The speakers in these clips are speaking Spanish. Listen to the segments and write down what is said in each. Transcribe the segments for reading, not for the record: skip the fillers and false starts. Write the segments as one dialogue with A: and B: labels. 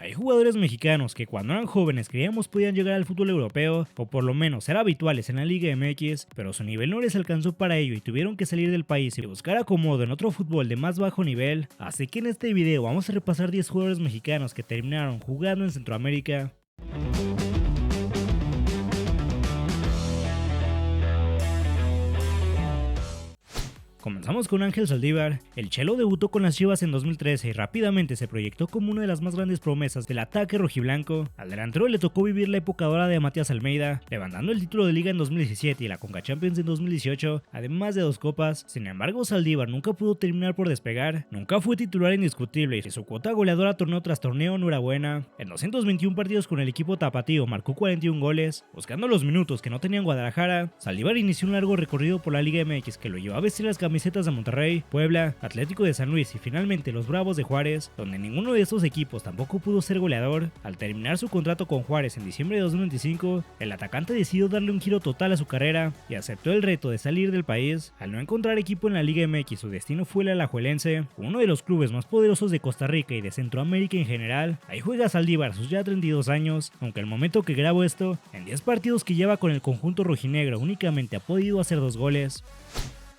A: Hay jugadores mexicanos que cuando eran jóvenes creíamos podían llegar al fútbol europeo o por lo menos ser habituales en la Liga MX, pero su nivel no les alcanzó para ello y tuvieron que salir del país y buscar acomodo en otro fútbol de más bajo nivel. Así que en este video vamos a repasar 10 jugadores mexicanos que terminaron jugando en Centroamérica. Comenzamos con Ángel Saldívar. El Chelo debutó con las Chivas en 2013 y rápidamente se proyectó como una de las más grandes promesas del ataque rojiblanco. Al delantero le tocó vivir la época dorada de Matías Almeida, levantando el título de Liga en 2017 y la Conca Champions en 2018, además de 2 copas. Sin embargo, Saldívar nunca pudo terminar por despegar, nunca fue titular indiscutible y su cuota goleadora torneo tras torneo no era buena. En 221 partidos con el equipo tapatío marcó 41 goles. Buscando los minutos que no tenía en Guadalajara, Saldívar inició un largo recorrido por la Liga MX que lo llevó a vestir las camisetas de Monterrey, Puebla, Atlético de San Luis y finalmente los Bravos de Juárez, donde ninguno de estos equipos tampoco pudo ser goleador. Al terminar su contrato con Juárez en diciembre de 2025, el atacante decidió darle un giro total a su carrera y aceptó el reto de salir del país. Al no encontrar equipo en la Liga MX, su destino fue el Alajuelense, uno de los clubes más poderosos de Costa Rica y de Centroamérica en general. Ahí juega Saldívar a sus ya 32 años, aunque al momento que grabo esto, en 10 partidos que lleva con el conjunto rojinegro únicamente ha podido hacer 2 goles.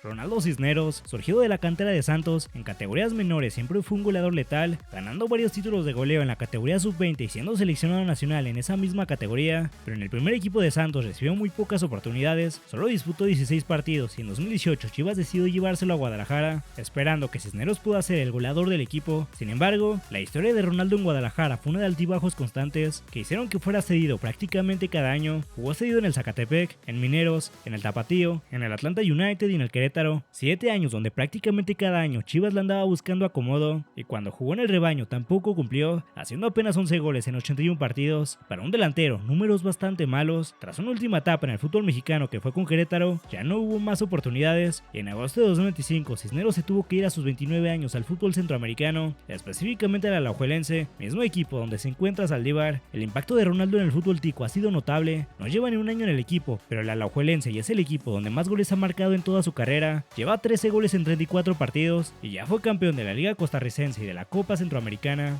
A: Ronaldo Cisneros, surgido de la cantera de Santos, en categorías menores siempre fue un goleador letal, ganando varios títulos de goleo en la categoría sub-20 y siendo seleccionado nacional en esa misma categoría, pero en el primer equipo de Santos recibió muy pocas oportunidades, solo disputó 16 partidos y en 2018 Chivas decidió llevárselo a Guadalajara, esperando que Cisneros pueda ser el goleador del equipo. Sin embargo, la historia de Ronaldo en Guadalajara fue una de altibajos constantes que hicieron que fuera cedido prácticamente cada año. Jugó cedido en el Zacatepec, en Mineros, en el Tapatío, en el Atlanta United y en el Querétaro. 7 años donde prácticamente cada año Chivas la andaba buscando acomodo y cuando jugó en el rebaño tampoco cumplió, haciendo apenas 11 goles en 81 partidos. Para un delantero, números bastante malos. Tras una última etapa en el fútbol mexicano que fue con Querétaro, ya no hubo más oportunidades y en agosto de 2025 Cisneros se tuvo que ir a sus 29 años al fútbol centroamericano, específicamente al Alajuelense, mismo equipo donde se encuentra Saldívar. El impacto de Ronaldo en el fútbol tico ha sido notable, no lleva ni un año en el equipo, pero el Alajuelense ya es el equipo donde más goles ha marcado en toda su carrera. Lleva 13 goles en 34 partidos y ya fue campeón de la Liga Costarricense y de la Copa Centroamericana.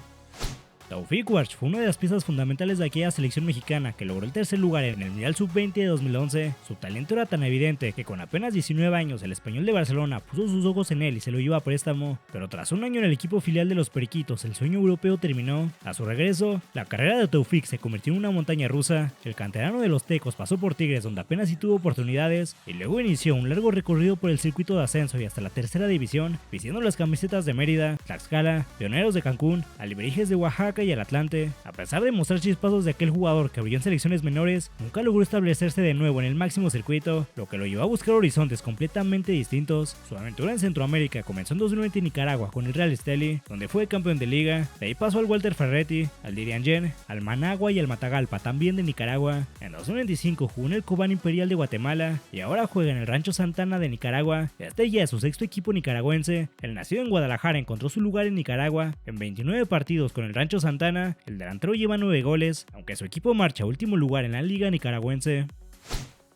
A: Taufik Warch fue una de las piezas fundamentales de aquella selección mexicana que logró el tercer lugar en el Mundial Sub-20 de 2011. Su talento era tan evidente que con apenas 19 años el Español de Barcelona puso sus ojos en él y se lo llevó a préstamo, pero tras un año en el equipo filial de los Periquitos el sueño europeo terminó. A su regreso, la carrera de Taufik se convirtió en una montaña rusa. El canterano de los Tecos pasó por Tigres donde apenas sí tuvo oportunidades y luego inició un largo recorrido por el circuito de ascenso y hasta la tercera división, vistiendo las camisetas de Mérida, Tlaxcala, Pioneros de Cancún, Alebrijes de Oaxaca y el Atlante. A pesar de mostrar chispazos de aquel jugador que brilló en selecciones menores, nunca logró establecerse de nuevo en el máximo circuito, lo que lo llevó a buscar horizontes completamente distintos. Su aventura en Centroamérica comenzó en 2020 en Nicaragua con el Real Estelí, donde fue campeón de liga. De ahí pasó al Walter Ferretti, al Diriangén, al Managua y al Matagalpa, también de Nicaragua. En 2025 jugó en el Cobán Imperial de Guatemala y ahora juega en el Rancho Santana de Nicaragua. Este ya es su 6º equipo nicaragüense. El nacido en Guadalajara encontró su lugar en Nicaragua. En 29 partidos con el Rancho Santana, el delantero lleva 9 goles, aunque su equipo marcha a último lugar en la liga nicaragüense.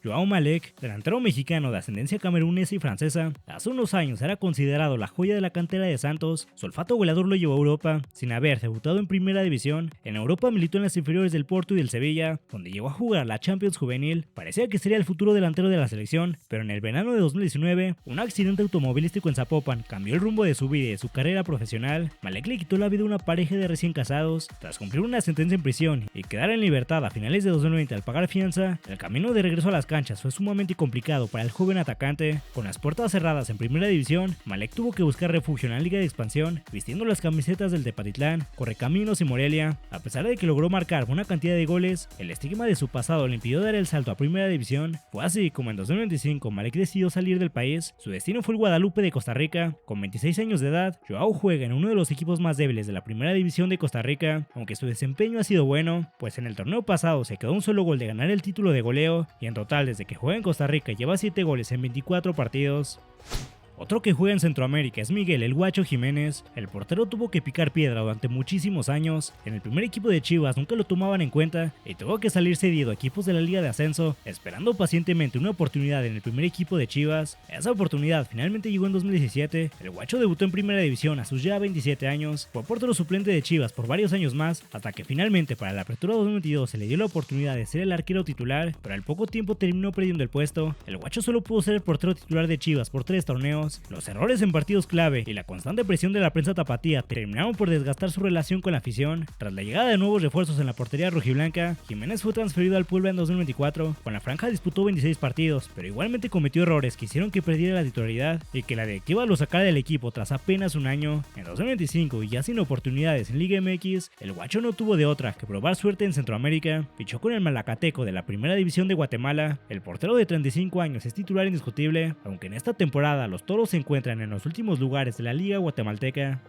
A: Joao Malek, delantero mexicano de ascendencia camerunesa y francesa, hace unos años era considerado la joya de la cantera de Santos. Su olfato goleador lo llevó a Europa, sin haber debutado en primera división. En Europa militó en las inferiores del Porto y del Sevilla, donde llegó a jugar la Champions Juvenil. Parecía que sería el futuro delantero de la selección, pero en el verano de 2019, un accidente automovilístico en Zapopan cambió el rumbo de su vida y de su carrera profesional. Malek le quitó la vida a una pareja de recién casados. Tras cumplir una sentencia en prisión y quedar en libertad a finales de 2020 al pagar fianza, el camino de regreso a las canchas fue sumamente complicado para el joven atacante. Con las puertas cerradas en primera división, Malek tuvo que buscar refugio en la liga de expansión, vistiendo las camisetas del Tepatitlán, Correcaminos y Morelia. A pesar de que logró marcar una cantidad de goles, el estigma de su pasado le impidió dar el salto a primera división. Fue así como en 2025 Malek decidió salir del país. Su destino fue el Guadalupe de Costa Rica. Con 26 años de edad, Joao juega en uno de los equipos más débiles de la primera división de Costa Rica, aunque su desempeño ha sido bueno, pues en el torneo pasado se quedó a un solo gol de ganar el título de goleo y en total desde que juega en Costa Rica lleva 7 goles en 24 partidos. Otro que juega en Centroamérica es Miguel "El Guacho" Jiménez. El portero tuvo que picar piedra durante muchísimos años. En el primer equipo de Chivas nunca lo tomaban en cuenta y tuvo que salir cedido a equipos de la Liga de Ascenso, esperando pacientemente una oportunidad en el primer equipo de Chivas. Esa oportunidad finalmente llegó en 2017. El Guacho debutó en Primera División a sus ya 27 años. Fue portero suplente de Chivas por varios años más, hasta que finalmente para la apertura 2022 se le dio la oportunidad de ser el arquero titular, pero al poco tiempo terminó perdiendo el puesto. El Guacho solo pudo ser el portero titular de Chivas por 3 torneos. Los errores en partidos clave y la constante presión de la prensa tapatía terminaron por desgastar su relación con la afición. Tras la llegada de nuevos refuerzos en la portería rojiblanca, Jiménez fue transferido al Puebla en 2024. Con la franja disputó 26 partidos, pero igualmente cometió errores que hicieron que perdiera la titularidad y que la directiva lo sacara del equipo tras apenas un año. En 2025, y ya sin oportunidades en Liga MX, el Guacho no tuvo de otra que probar suerte en Centroamérica. Fichó con el Malacateco de la Primera División de Guatemala. El portero de 35 años es titular indiscutible, aunque en esta temporada los Toros se encuentran en los últimos lugares de la Liga Guatemalteca.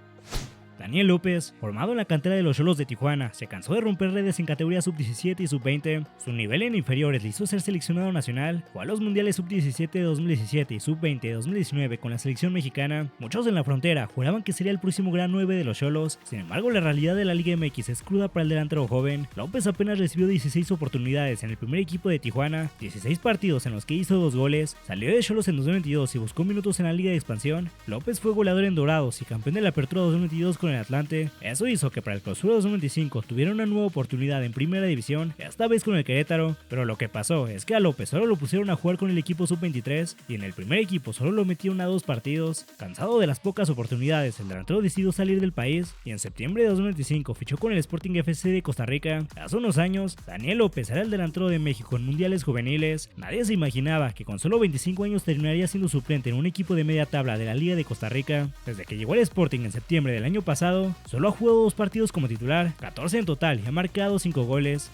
A: Daniel López, formado en la cantera de los Xolos de Tijuana, se cansó de romper redes en categorías sub-17 y sub-20. Su nivel en inferiores le hizo ser seleccionado nacional. Fue a los mundiales sub-17 de 2017 y sub-20 de 2019 con la selección mexicana. Muchos en la frontera juraban que sería el próximo gran 9 de los Xolos. Sin embargo, la realidad de la Liga MX es cruda para el delantero joven. López apenas recibió 16 oportunidades en el primer equipo de Tijuana, 16 partidos en los que hizo 2 goles. Salió de Xolos en 2022 y buscó minutos en la Liga de Expansión. López fue goleador en Dorados y campeón de la Apertura 2022 con el Atlante. Eso hizo que para el Clausura 2025 tuviera una nueva oportunidad en Primera División, esta vez con el Querétaro, pero lo que pasó es que a López solo lo pusieron a jugar con el equipo sub-23 y en el primer equipo solo lo metieron a 2 partidos. Cansado de las pocas oportunidades, el delantero decidió salir del país y en septiembre de 2025 fichó con el Sporting FC de Costa Rica. Hace unos años, Daniel López era el delantero de México en mundiales juveniles. Nadie se imaginaba que con solo 25 años terminaría siendo suplente en un equipo de media tabla de la Liga de Costa Rica. Desde que llegó al Sporting en septiembre del año pasado, solo ha jugado 2 partidos como titular, 14 en total y ha marcado 5 goles.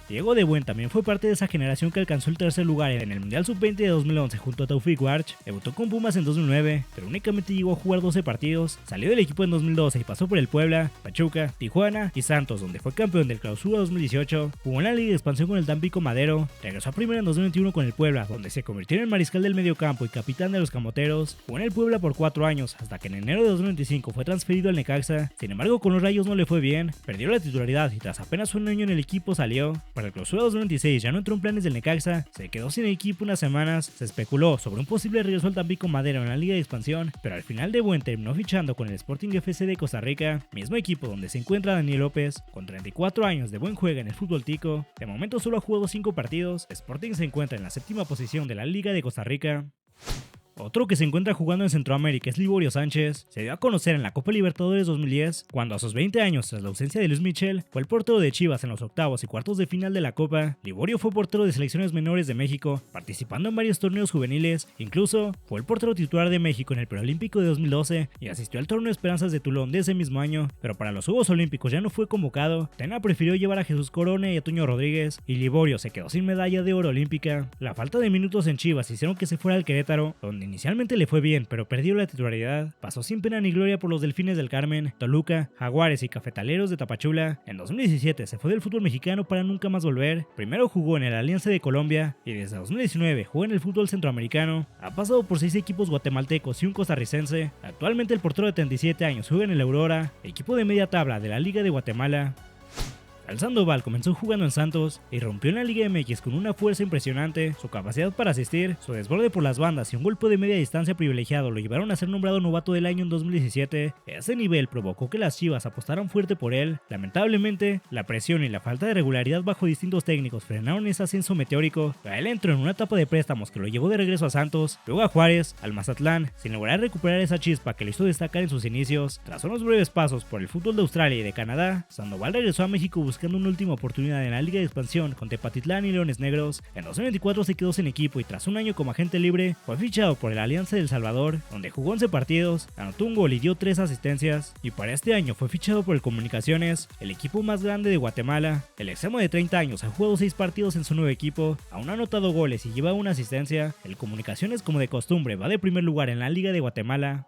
A: Diego de Buen también fue parte de esa generación que alcanzó el tercer lugar en el Mundial Sub-20 de 2011 junto a Taufik Warch. Debutó con Pumas en 2009, pero únicamente llegó a jugar 12 partidos. Salió del equipo en 2012 y pasó por el Puebla, Pachuca, Tijuana y Santos, donde fue campeón del Clausura 2018. Jugó en la Liga de Expansión con el Tampico Madero. Regresó a Primera en 2021 con el Puebla, donde se convirtió en el mariscal del mediocampo y capitán de los Camoteros. Jugó en el Puebla por 4 años, hasta que en enero de 2025 fue transferido al Necaxa. Sin embargo, con los Rayos no le fue bien. Perdió la titularidad y tras apenas un año en el equipo salió. Para el Clausura 2026 ya no entró en planes del Necaxa, se quedó sin equipo unas semanas. Se especuló sobre un posible regreso al Tampico Madero en la Liga de Expansión, pero al final de Buen terminó fichando con el Sporting FC de Costa Rica, mismo equipo donde se encuentra Daniel López. Con 34 años, de Buen juega en el fútbol tico. De momento solo ha jugado 5 partidos. Sporting se encuentra en la 7ª posición de la Liga de Costa Rica. Otro que se encuentra jugando en Centroamérica es Liborio Sánchez. Se dio a conocer en la Copa Libertadores 2010, cuando a sus 20 años, tras la ausencia de Luis Michel, fue el portero de Chivas en los octavos y cuartos de final de la Copa. Liborio fue portero de selecciones menores de México, participando en varios torneos juveniles. Incluso fue el portero titular de México en el Preolímpico de 2012 y asistió al torneo Esperanzas de Tulón de ese mismo año, pero para los Juegos Olímpicos ya no fue convocado. Tena prefirió llevar a Jesús Corona y a Toño Rodríguez, y Liborio se quedó sin medalla de oro olímpica. La falta de minutos en Chivas hicieron que se fuera al Querétaro, donde inicialmente le fue bien, pero perdió la titularidad. Pasó sin pena ni gloria por los Delfines del Carmen, Toluca, Jaguares y Cafetaleros de Tapachula. En 2017 se fue del fútbol mexicano para nunca más volver. Primero jugó en el Alianza de Colombia y desde 2019 jugó en el fútbol centroamericano. Ha pasado por 6 equipos guatemaltecos y un costarricense. Actualmente el portero de 37 años juega en el Aurora, equipo de media tabla de la Liga de Guatemala. El Sandoval comenzó jugando en Santos y rompió en la Liga MX con una fuerza impresionante. Su capacidad para asistir, su desborde por las bandas y un golpe de media distancia privilegiado lo llevaron a ser nombrado novato del año en 2017. Ese nivel provocó que las Chivas apostaran fuerte por él. Lamentablemente, la presión y la falta de regularidad bajo distintos técnicos frenaron ese ascenso meteórico. Él entró en una etapa de préstamos que lo llevó de regreso a Santos, luego a Juárez, al Mazatlán, sin lograr recuperar esa chispa que lo hizo destacar en sus inicios. Tras unos breves pasos por el fútbol de Australia y de Canadá, Sandoval regresó a México buscando una última oportunidad en la Liga de Expansión con Tepatitlán y Leones Negros. En 2024 se quedó sin equipo y tras un año como agente libre fue fichado por el Alianza del Salvador, donde jugó 11 partidos, anotó un gol y dio 3 asistencias, y para este año fue fichado por el Comunicaciones, el equipo más grande de Guatemala. El extremo de 30 años ha jugado 6 partidos en su nuevo equipo, aún ha anotado goles y lleva una asistencia. El Comunicaciones, como de costumbre, va de primer lugar en la Liga de Guatemala.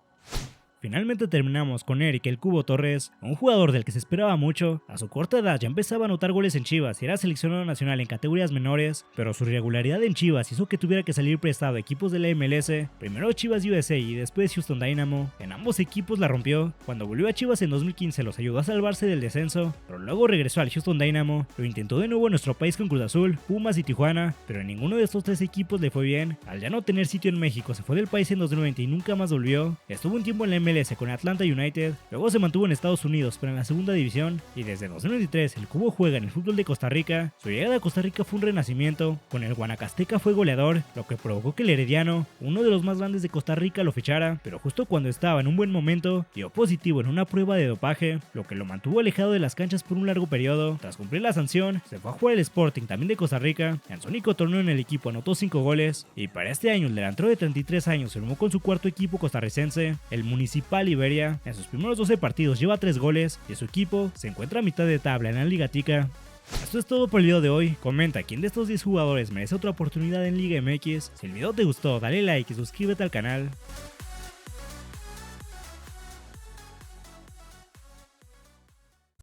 A: Finalmente terminamos con Eric el Cubo Torres, un jugador del que se esperaba mucho. A su corta edad ya empezaba a anotar goles en Chivas y era seleccionado nacional en categorías menores, pero su irregularidad en Chivas hizo que tuviera que salir prestado a equipos de la MLS, primero Chivas USA y después Houston Dynamo. En ambos equipos la rompió. Cuando volvió a Chivas en 2015 los ayudó a salvarse del descenso, pero luego regresó al Houston Dynamo. Lo intentó de nuevo en nuestro país con Cruz Azul, Pumas y Tijuana, pero en ninguno de estos tres equipos le fue bien. Al ya no tener sitio en México se fue del país en 2020 y nunca más volvió. Estuvo un tiempo en la MLS con Atlanta United, luego se mantuvo en Estados Unidos pero en la segunda división, y desde 2023 el Cubo juega en el fútbol de Costa Rica. Su llegada a Costa Rica fue un renacimiento. Con el Guanacasteca fue goleador, lo que provocó que el Herediano, uno de los más grandes de Costa Rica, lo fichara, pero justo cuando estaba en un buen momento dio positivo en una prueba de dopaje, lo que lo mantuvo alejado de las canchas por un largo periodo. Tras cumplir la sanción se fue a jugar el Sporting, también de Costa Rica. En su único torneo en el equipo anotó 5 goles, y para este año el delantero de 33 años firmó con su cuarto equipo costarricense, el Municipal Iberia. En sus primeros 12 partidos lleva 3 goles y su equipo se encuentra a mitad de tabla en la Liga Tica. Esto es todo por el video de hoy. Comenta quién de estos 10 jugadores merece otra oportunidad en Liga MX. Si el video te gustó, dale like y suscríbete al canal.